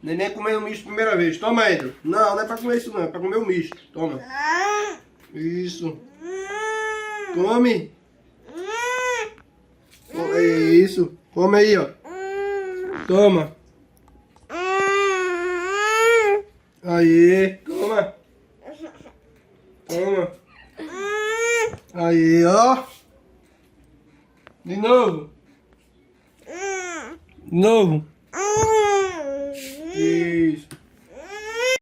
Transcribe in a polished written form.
Neném comendo misto primeira vez. Toma, Edro. Não, não é pra comer isso não. É pra comer o misto. Toma. Isso. Come. Isso. Come aí, ó. Toma. Aí. Toma. Toma. Aí, ó. De novo. De novo. Isso.